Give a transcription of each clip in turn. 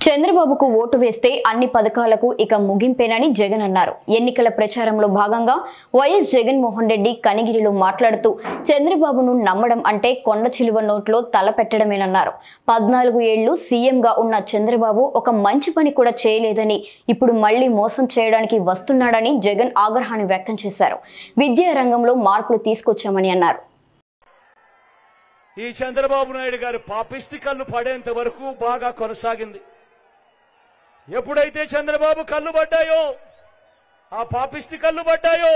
చంద్రబాబుకు ఓటు వేస్తే అన్ని పథకాలకు ఇక ముగింపేనని జగన్ అన్నారు. ఎన్నికల ప్రచారంలో భాగంగా వైఎస్ జగన్మోహన్ రెడ్డి కనిగిరిలో మాట్లాడుతూ చంద్రబాబును నమ్మడం అంటే కొండ చిలువ నోట్లో తల పెట్టడమేనన్నారు. 14 ఏళ్లు సీఎంగా ఉన్న చంద్రబాబు ఒక మంచి పని కూడా చేయలేదని, ఇప్పుడు మళ్లీ మోసం చేయడానికి వస్తున్నాడని జగన్ ఆగ్రహాన్ని వ్యక్తం చేశారు. విద్యా రంగంలో మార్పులు తీసుకొచ్చామని అన్నారు. ఈ చంద్రబాబు నాయుడు గారి పాపిష్టి కళ్ళు పడేంత వరకు బాగా కొనసాగింది. ఎప్పుడైతే చంద్రబాబు కళ్ళు పడ్డాయో, ఆ పాపిష్టి కళ్ళు పడ్డాయో,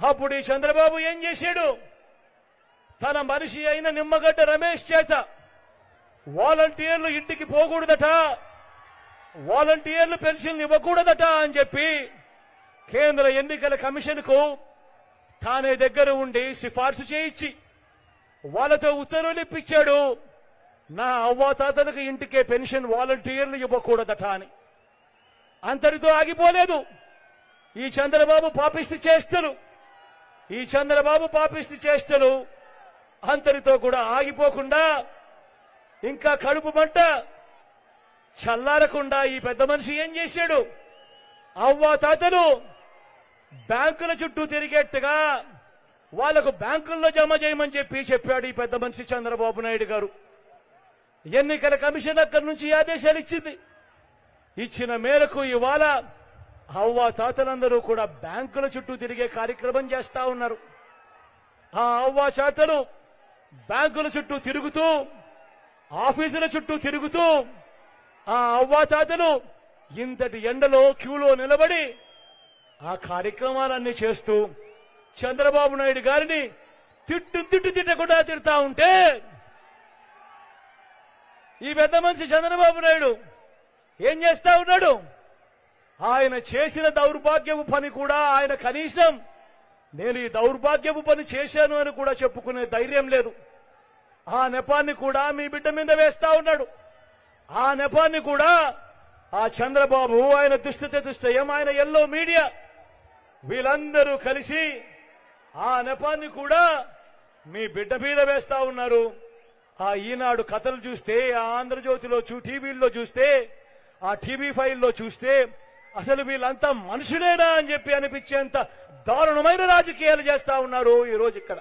అప్పుడు ఈ చంద్రబాబు ఏం చేశాడు? తన మనిషి అయిన నిమ్మగడ్డ రమేష్ చేత వాలంటీర్లు ఇంటికి పోకూడదట, వాలంటీర్లు పెన్షన్ ఇవ్వకూడదట అని చెప్పి కేంద్ర ఎన్నికల కమిషన్ కు తానే దగ్గర ఉండి సిఫార్సు చేయించి వాళ్ళతో ఉత్తర్వులు ఇప్పించాడు. నా అవ్వాతాతలకు ఇంటికే పెన్షన్ వాలంటీర్లు ఇవ్వకూడదట అని. అంతటితో ఆగిపోలేదు ఈ చంద్రబాబు పాపిష్టి చేష్టలు అంతటితో కూడా ఆగిపోకుండా, ఇంకా కడుపు మంట చల్లారకుండా ఈ పెద్ద మనిషి ఏం చేశాడు? అవ్వాతాతలు బ్యాంకుల చుట్టూ తిరిగేట్టుగా వాళ్లకు బ్యాంకుల్లో జమ చేయమని చెప్పాడు ఈ పెద్ద మనిషి చంద్రబాబు నాయుడు గారు. ఎన్నికల కమిషన్ అక్కడి నుంచి ఆదేశాలు ఇచ్చిన మేరకు ఇవాళ అవ్వా తాతలందరూ కూడా బ్యాంకుల చుట్టూ తిరిగే కార్యక్రమం చేస్తా ఉన్నారు. ఆ అవ్వా తాతలు బ్యాంకుల చుట్టూ తిరుగుతూ, ఆఫీసుల చుట్టూ తిరుగుతూ, ఆ అవ్వా తాతలు ఇంతటి ఎండలో క్యూలో నిలబడి ఆ కార్యక్రమాలన్నీ చేస్తూ చంద్రబాబు నాయుడు గారిని తిట్టకుండా తిడతా ఉంటే, ఈ పెద్ద మనిషి చంద్రబాబు నాయుడు ఏం చేస్తా ఉన్నాడు? ఆయన చేసిన దౌర్భాగ్యపు పని కూడా ఆయన కనీసం నేను ఈ దౌర్భాగ్యపు పని చేశాను అని కూడా చెప్పుకునే ధైర్యం లేదు. ఆ నెపాన్ని కూడా మీ బిడ్డ మీద వేస్తా ఉన్నాడు. ఆ నెపాన్ని కూడా ఆ చంద్రబాబు, ఆయన దుష్టయం, ఆయన ఎల్లో మీడియా వీళ్ళందరూ కలిసి ఆ నెపాన్ని కూడా మీ బిడ్డ మీద వేస్తా ఉన్నారు. ఆ ఈనాడు కథలు చూస్తే, ఆ ఆంధ్రజ్యోతిలో టీవీల్లో చూస్తే, ఆ టీవీ ఫైల్లో చూస్తే అసలు వీళ్ళంతా మనుషులేనా అని చెప్పి అనిపించేంత దారుణమైన రాజకీయాలు చేస్తా ఉన్నారు ఈ రోజు ఇక్కడ.